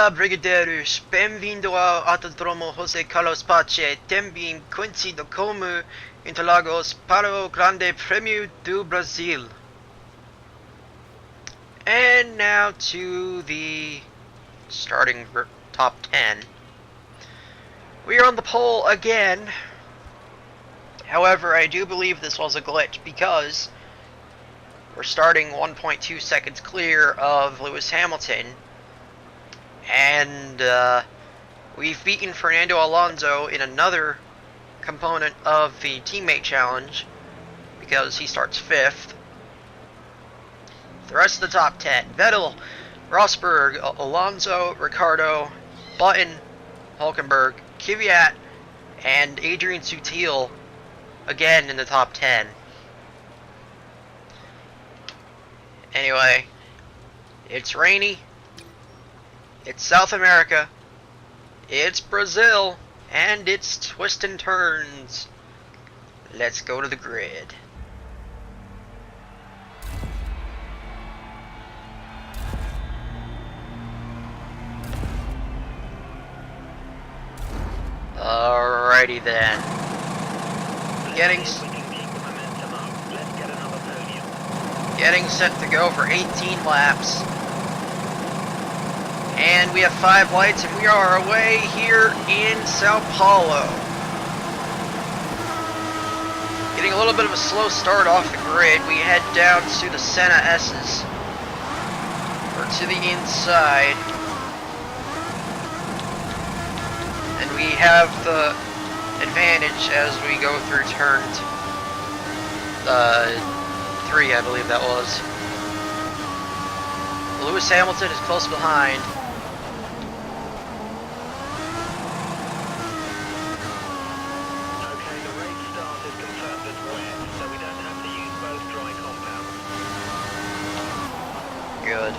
Olá, brigadeiros! Bem-vindo ao Autodromo José Carlos Pache, também conhecido como Interlagos, para o Grande Prêmio do Brasil. And now to the starting top 10. We are on the pole again. However, I do believe this was a glitch because we're starting 1.2 seconds clear of Lewis Hamilton. And we've beaten Fernando Alonso in another component of the teammate challenge because he starts 5th. The rest of the top 10: Vettel, Rosberg, Alonso, Ricciardo, Button, Hulkenberg, Kvyat, and Adrian Sutil again in the top 10. Anyway, it's rainy. It's South America, it's Brazil, and it's twists and turns. Let's go to the grid. Alrighty then. Getting set to go for 18 laps. And we have 5 lights, and we are away here in Sao Paulo. Getting a little bit of a slow start off the grid. We head down to the Senna S's, or to the inside. And we have the advantage as we go through turn 3, I believe that was. Lewis Hamilton is close behind. Good.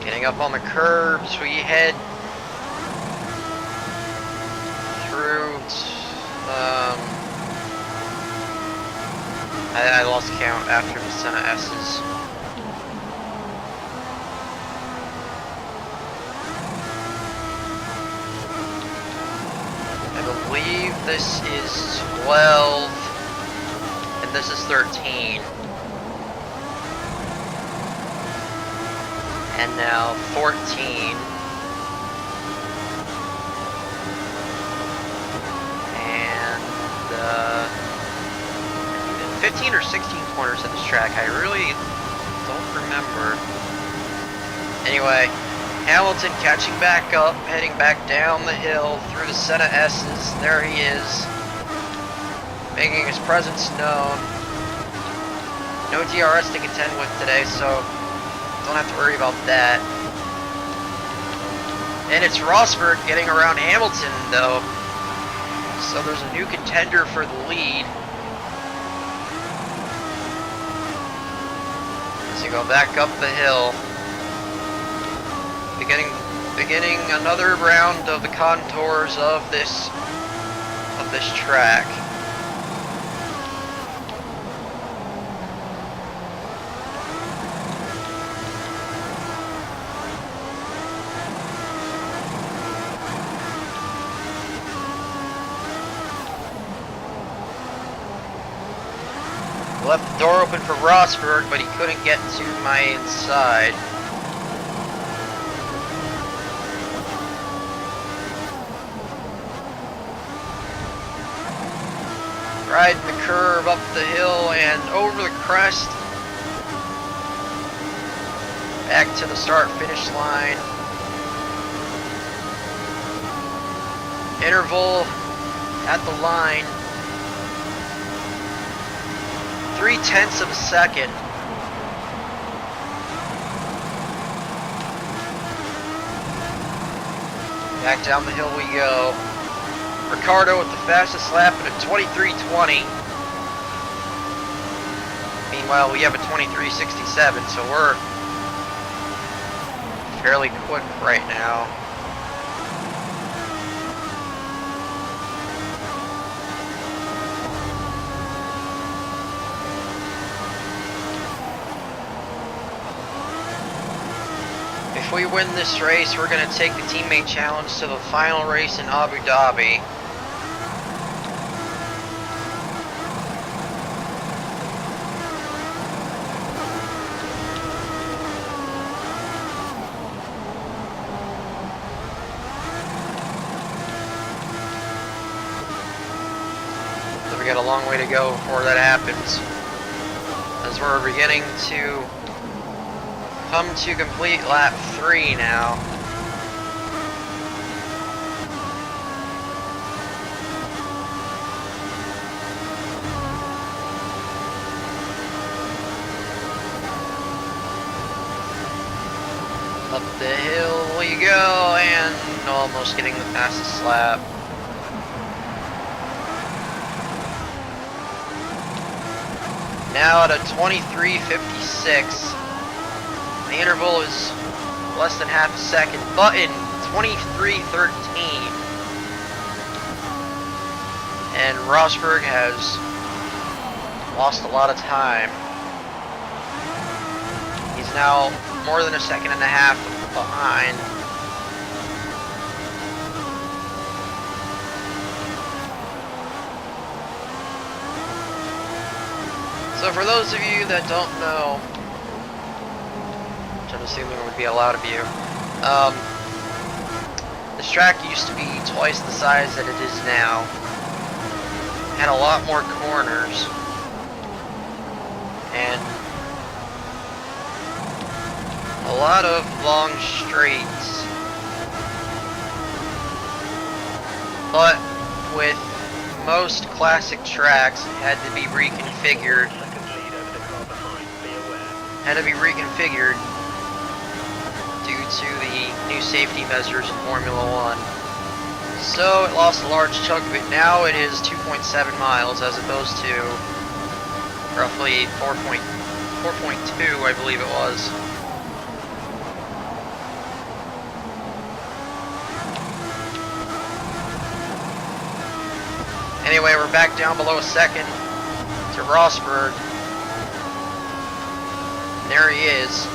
Getting up on the curbs, we head through. I lost count after the Senna S's. I believe this is 12. And this is 13. And now 14. And 15 or 16 corners at this track. I really don't remember. Anyway, Hamilton catching back up, heading back down the hill through the Senna S's. There he is, making his presence known. No DRS to contend with today, so don't have to worry about that. And it's Rosberg getting around Hamilton, though. So there's a new contender for the lead. As you go back up the hill, beginning another round of the contours of this track. Left the door open for Rosberg, but he couldn't get to my inside. Riding the curve up the hill and over the crest. Back to the start-finish line. Interval at the line. 0.3 of a second. Back down the hill we go. Ricciardo with the fastest lap at a 23:20. Meanwhile, we have a 23:67, so we're fairly quick right now. if we win this race, we're going to take the teammate challenge to the final race in Abu Dhabi. So we got a long way to go before that happens, as we're beginning to come to complete lap 3 now. Up the hill we go, and almost getting the fastest lap. Now at a 23:56. The interval is less than half a second, but in 23:13. And Rosberg has lost a lot of time. He's now more than a second and a half behind. So for those of you that don't know, which I'm assuming would be a lot of you, this track used to be twice the size that it is now. Had a lot more corners, and a lot of long straights. But with most classic tracks, it had to be reconfigured. Due to the new safety measures in Formula 1. So it lost a large chunk of it. Now it is 2.7 miles as opposed to roughly 4.2, I believe it was. Anyway, we're back down below a second to Rosberg. There he is.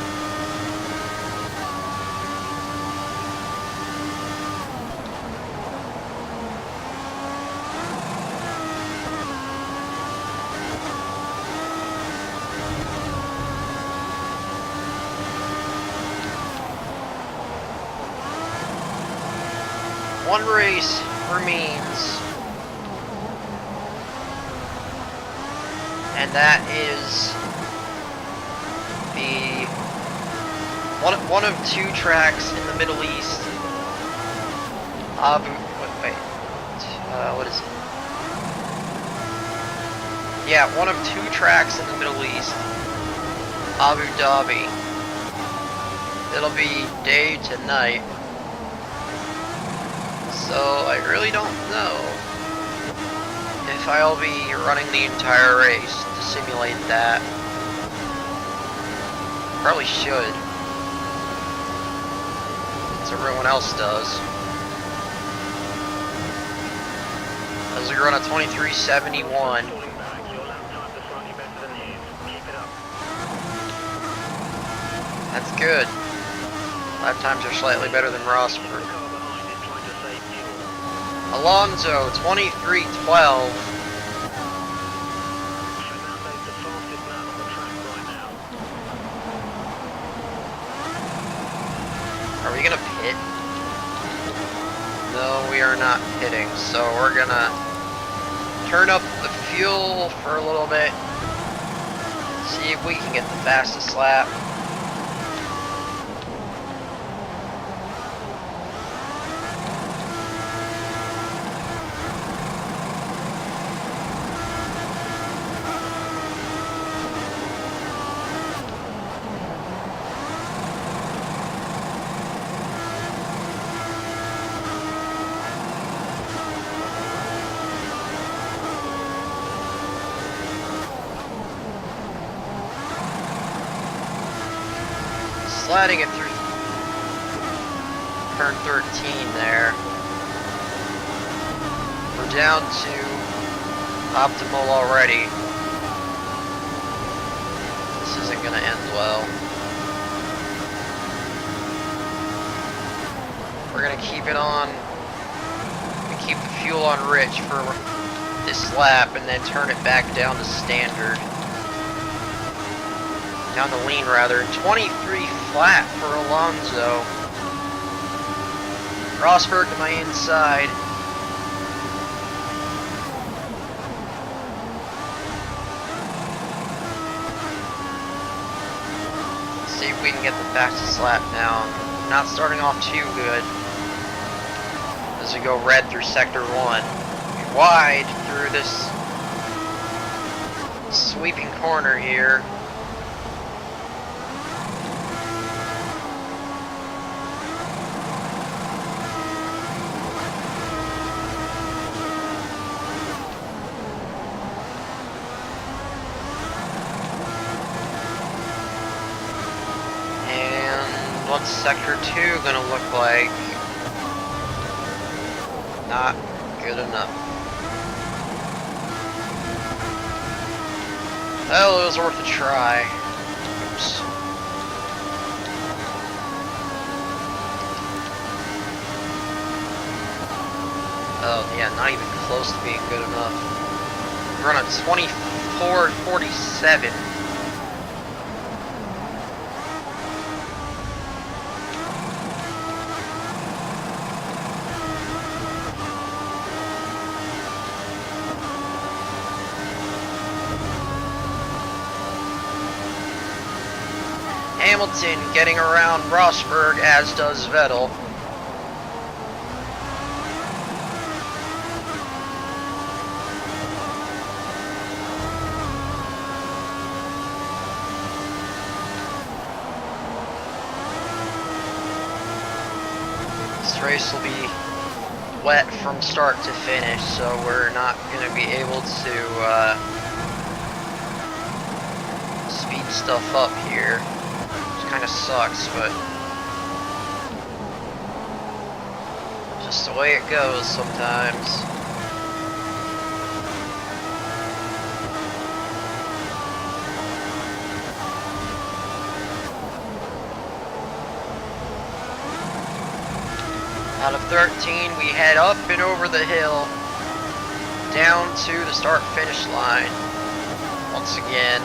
One race remains, and that is the one of two tracks in the Middle East. What is it? Yeah, one of two tracks in the Middle East. Abu Dhabi. It'll be day to night. So I really don't know if I'll be running the entire race to simulate that. Probably should, as everyone else does. As we run a 23:71. That's good. Lap times are slightly better than Rosberg. Alonso, 23:12. Are we gonna pit? No, we are not pitting, so we're gonna turn up the fuel for a little bit. See if we can get the fastest lap. Sliding it through turn 13 there. We're down to optimal already. This isn't going to end well. gonna keep it on, keep the fuel on rich for this lap, and then turn it back down to standard. Down to lean, rather. 23 flat for Alonso. Rosberg to my inside. Let's see if we can get the fastest lap now. Not starting off too good. As we go red through sector 1. Wide through this sweeping corner here. And what's sector 2 gonna look like? Not good enough. Well, it was worth a try. Oops. Oh, yeah, not even close to being good enough. We're on a 24:47. Hamilton getting around Rosberg, as does Vettel. This race will be wet from start to finish, so we're not going to be able to speed stuff up here. Kind of sucks, but just the way it goes sometimes. Out of 13, we head up and over the hill, down to the start-finish line once again.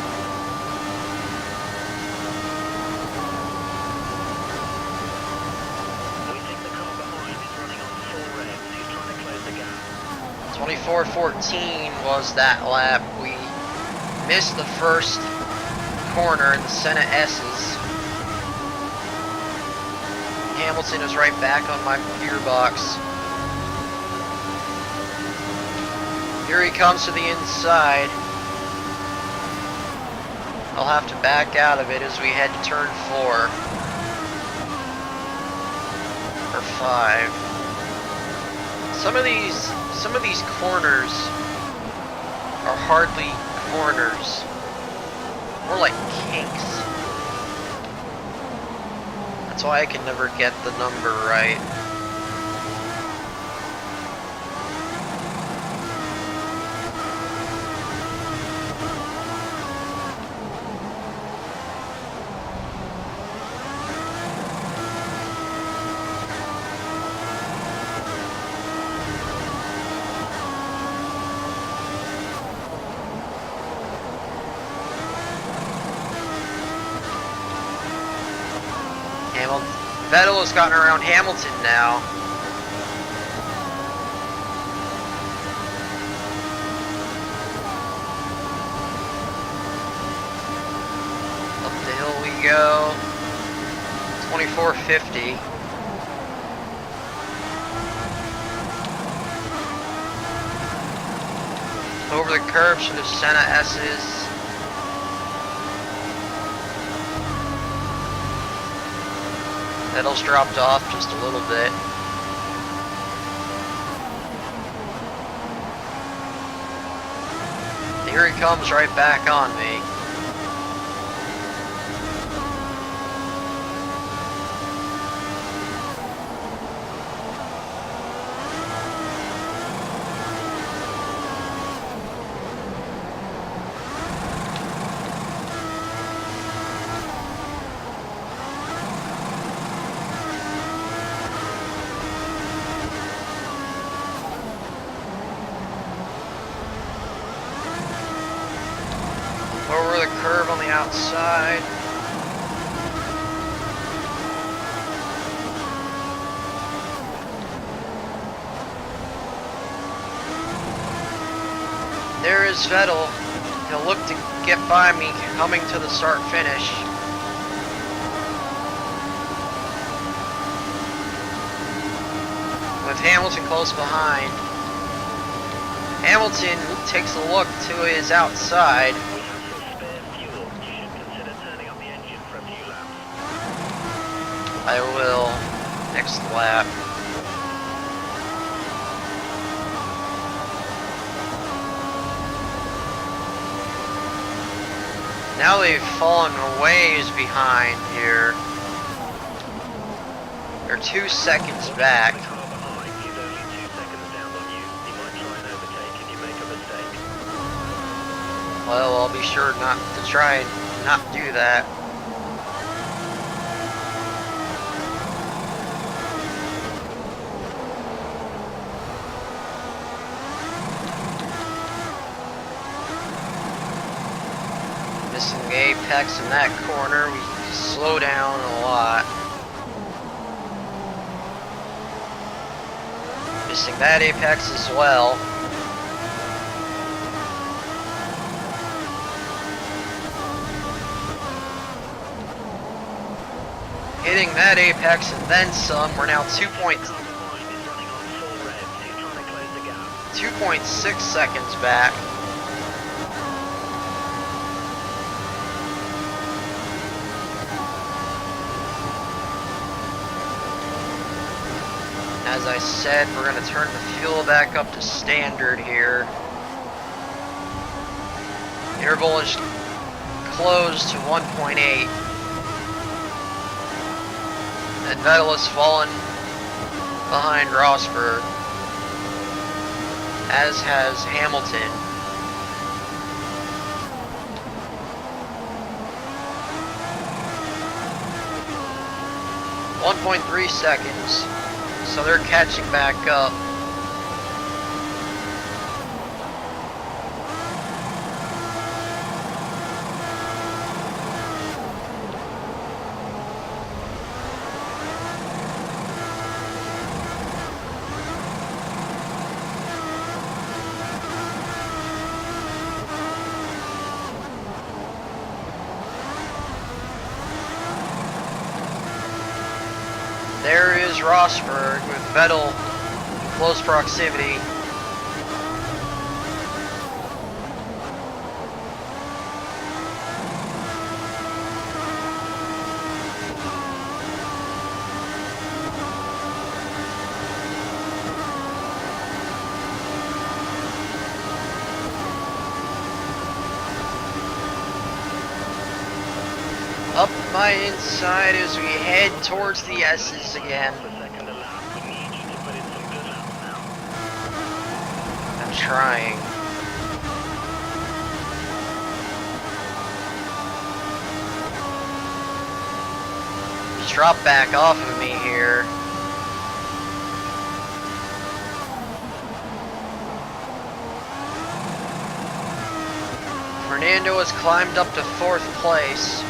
.24:14 was that lap. We missed the first corner in the Senna S's. Hamilton is right back on my gearbox. Here he comes to the inside. I'll have to back out of it as we head to turn 4. Or 5. Some of these corners are hardly corners. More like kinks. That's why I can never get the number right. Vettel has gotten around Hamilton now. Up the hill we go. 24:50. Over the curbs for the Senna S's. Vettel's dropped off just a little bit. Here he comes right back on me. outside. There is Vettel. He'll look to get by me coming to the start finish. With Hamilton close behind. Hamilton takes a look to his outside. I will next lap. Now they've fallen a ways behind here. They're 2 seconds back. Well, I'll be sure not to try and not do that. Missing the apex in that corner, we slow down a lot. Missing that apex as well. Hitting that apex and then some. We're now 2.6 seconds back. As I said, we're going to turn the fuel back up to standard here. Interval is closed to 1.8. And Vettel has fallen behind Rosberg, as has Hamilton. .3 seconds, so they're catching back up. There is Rosberg with Vettel in close proximity. Up my inside as we head towards the S's again. I'm trying. Just drop back off of me here. Fernando has climbed up to 4th place.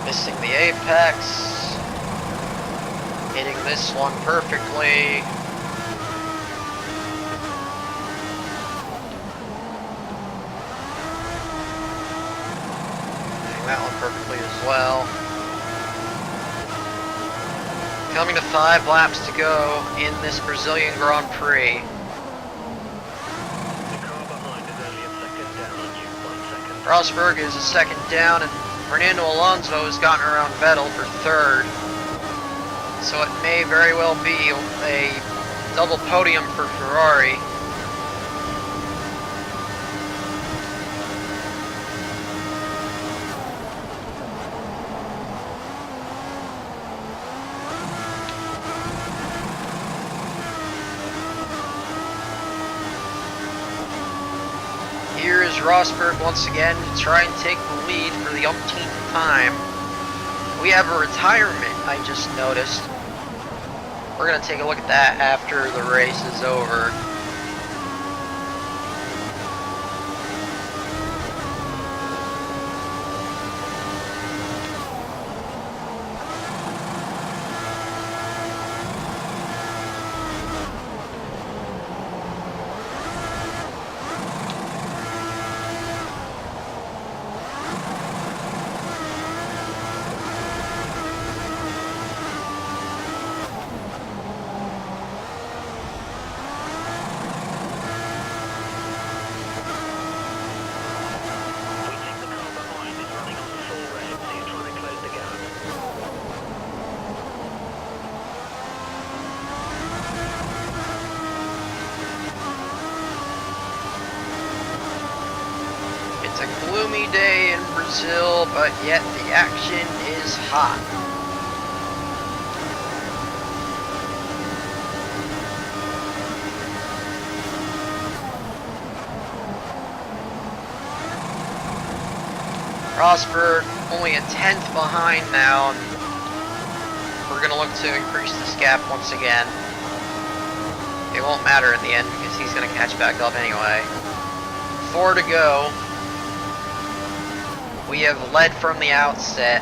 Missing the apex, hitting this one perfectly. Hitting that one perfectly as well. Coming to 5 laps to go in this Brazilian Grand Prix. Rosberg is a second down, and Fernando Alonso has gotten around Vettel for 3rd, so it may very well be a double podium for Ferrari. Here is Rosberg once again to try and take the lead for the umpteenth time We have a retirement, I just noticed. We're going to take a look at that after the race is over. Gloomy day in Brazil, but yet the action is hot. Rosberg only a 10th behind now, and we're going to look to increase this gap once again. It won't matter in the end because he's going to catch back up anyway. 4 to go. We have led from the outset.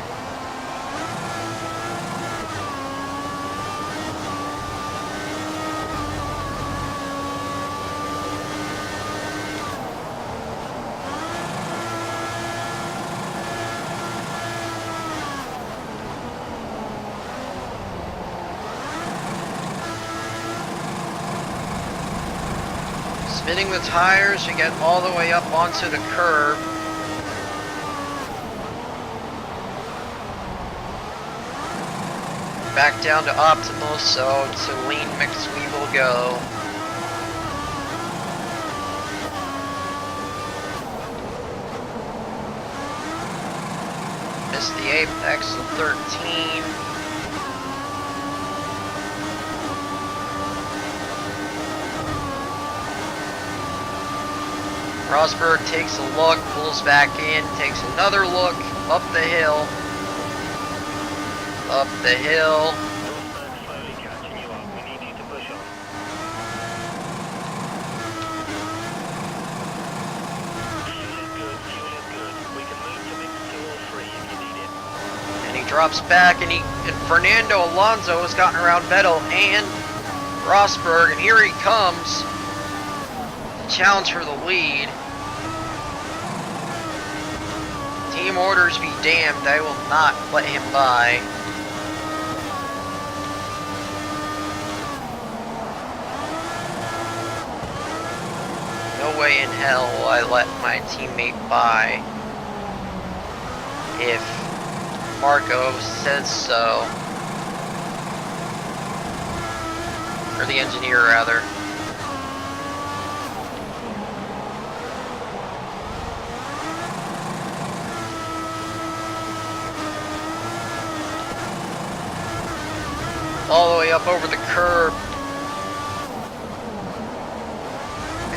Spinning the tires to get all the way up onto the curb. Back down to optimal, so to lean mix we will go. Missed the apex of 13. Rosberg takes a look, pulls back in, takes another look, up the hill. Up the hill. Slowly catching you up. We need you to push on. Fuel is good. Fuel is good. We can move to mix 2 or 3 if you need it. And he drops back, and Fernando Alonso has gotten around Vettel and Rosberg, and here he comes. The challenge for the lead. Team orders be damned. I will not let him by. No way in hell will I let my teammate by if Marco says so. Or the engineer, rather. All the way up over the curb.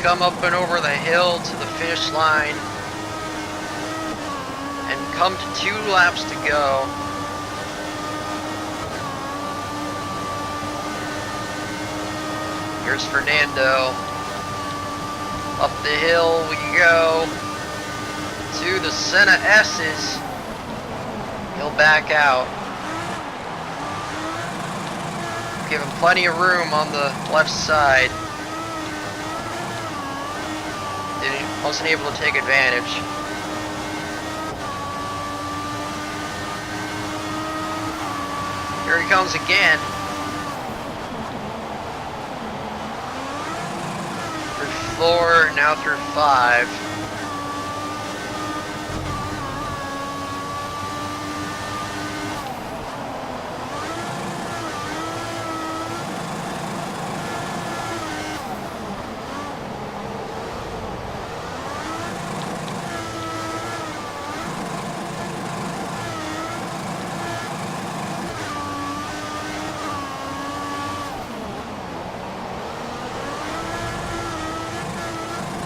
Come up and over the hill to the finish line and come to 2 laps to go. Here's Fernando. Up the hill we go to the Senna S's. He'll back out. Give him plenty of room on the left side. Wasn't able to take advantage. Here he comes again. Through 4, now through 5.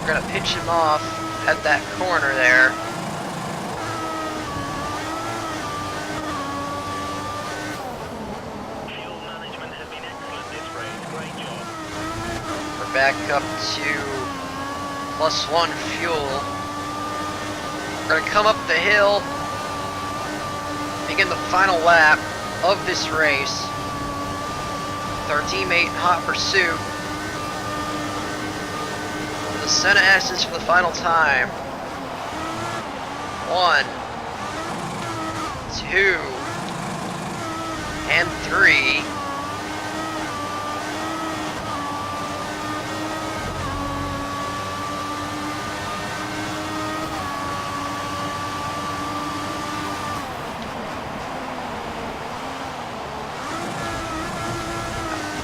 We're gonna pitch him off at that corner there. back up to +1 fuel. We're gonna come up the hill, begin the final lap of this race with our teammate in hot pursuit. The Senna S's for the final time. 1, 2, and 3.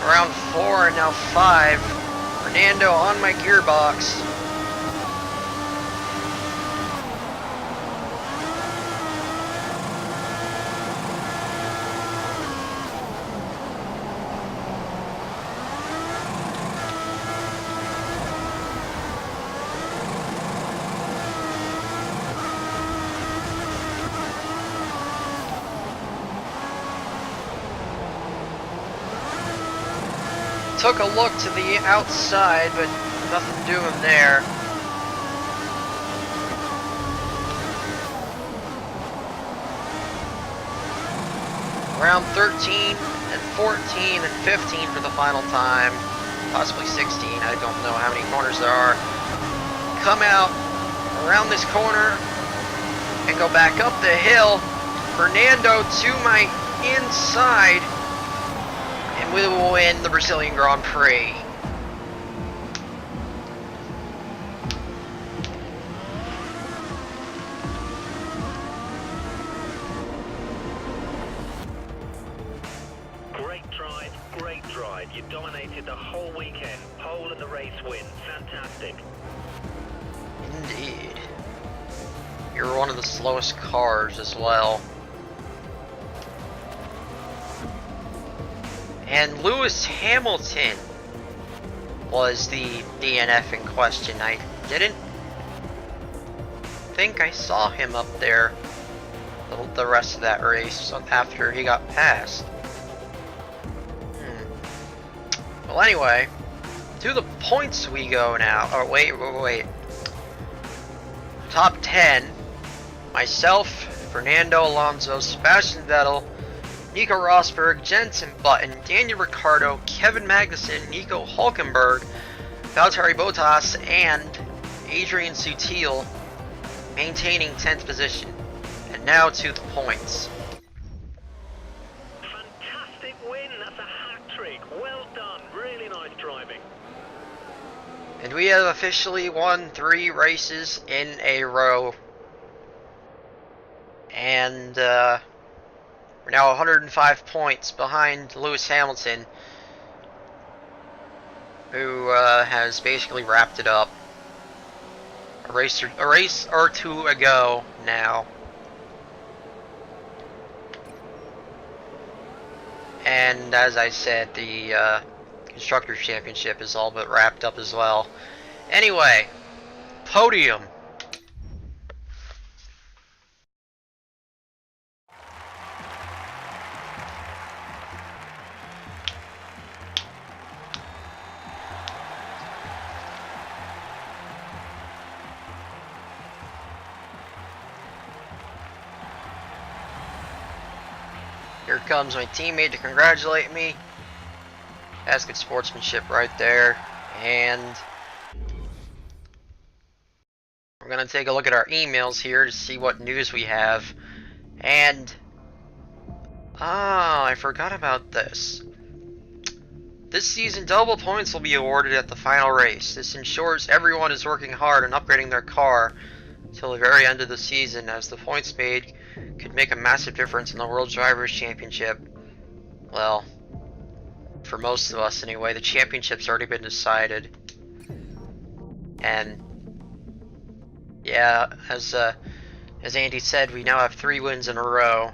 Round 4 and now 5. Fernando on my gearbox. Took a look to the outside, but nothing doing there. Round 13 and 14 and 15 for the final time. Possibly 16, I don't know how many corners there are. Come out around this corner and go back up the hill. Fernando to my inside. And we will win the Brazilian Grand Prix. Great drive. You dominated the whole weekend. Pole and the race win. Fantastic. Indeed. You're one of the slowest cars as well. And Lewis Hamilton was the DNF in question. I didn't think I saw him up there the rest of that race after he got passed. Well, anyway, to the points we go now. Oh, wait. Top 10. Myself, Fernando Alonso, Sebastian Vettel, Nico Rosberg, Jenson Button, Daniel Ricciardo, Kevin Magnussen, Nico Hulkenberg, Valtteri Bottas, and Adrian Sutil maintaining 10th position. And now to the points. Fantastic win. That's a hat trick. Well done. Really nice driving. And we have officially won 3 races in a row. And we're now 105 points behind Lewis Hamilton, who has basically wrapped it up. A race or two ago now. And as I said, the Constructors' Championship is all but wrapped up as well. Anyway, podium. Here comes my teammate to congratulate me. That's good sportsmanship right there. And we're going to take a look at our emails here to see what news we have. And I forgot about this. This season, double points will be awarded at the final race. This ensures everyone is working hard on upgrading their car till the very end of the season, as the points made could make a massive difference in the World Drivers' Championship. Well, for most of us anyway, the championship's already been decided. And yeah, as Andy said, we now have 3 wins in a row.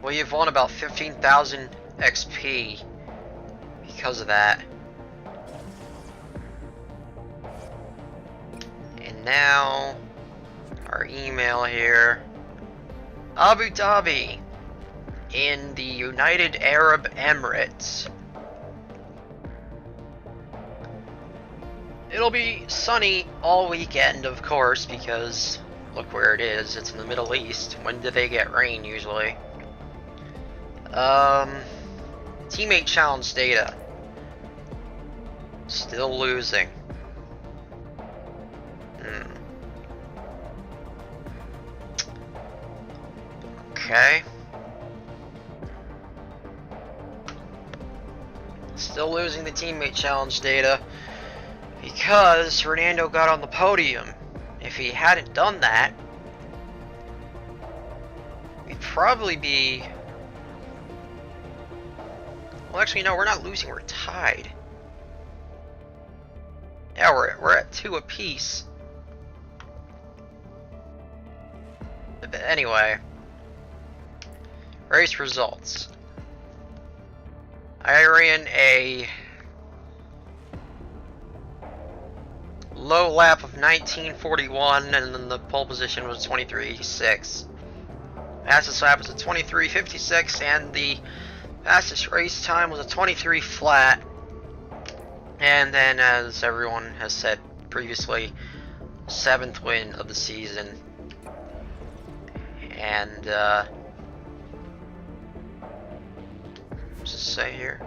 We have won about 15,000 XP because of that. And now our email here. Abu Dhabi in the United Arab Emirates. It'll be sunny all weekend, of course, because look where it is. It's in the Middle East. When do they get rain usually? Teammate challenge data. Still losing. Okay. Still losing the teammate challenge data because Fernando got on the podium. If he hadn't done that, we'd probably be... Well, actually, no, we're not losing, we're tied. Yeah, we're at 2 apiece. But anyway, race results. I ran a low lap of 19:41, and then the pole position was 23:86. Fastest lap was a 23:56, and the fastest race time was a 23 flat. And then, as everyone has said previously, 7th win of the season. And what's it say here?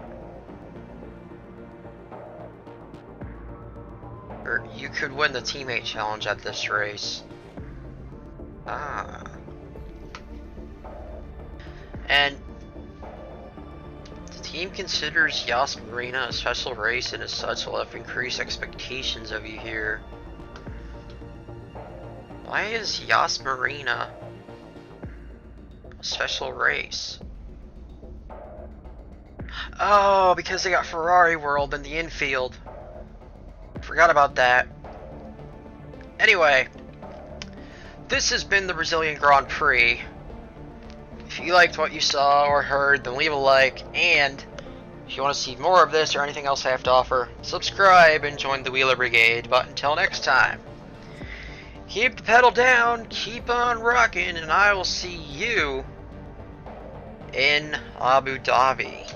Or you could win the teammate challenge at this race. And the team considers Yas Marina a special race, and as such will have increased expectations of you here. Why is Yas Marina a special race? Oh, because they got Ferrari World in the infield. Forgot about that. Anyway, this has been the Brazilian Grand Prix. If you liked what you saw or heard, then leave a like, and if you want to see more of this or anything else I have to offer, subscribe and join the Wheeler Brigade. But until next time, keep the pedal down, keep on rocking, and I will see you in Abu Dhabi.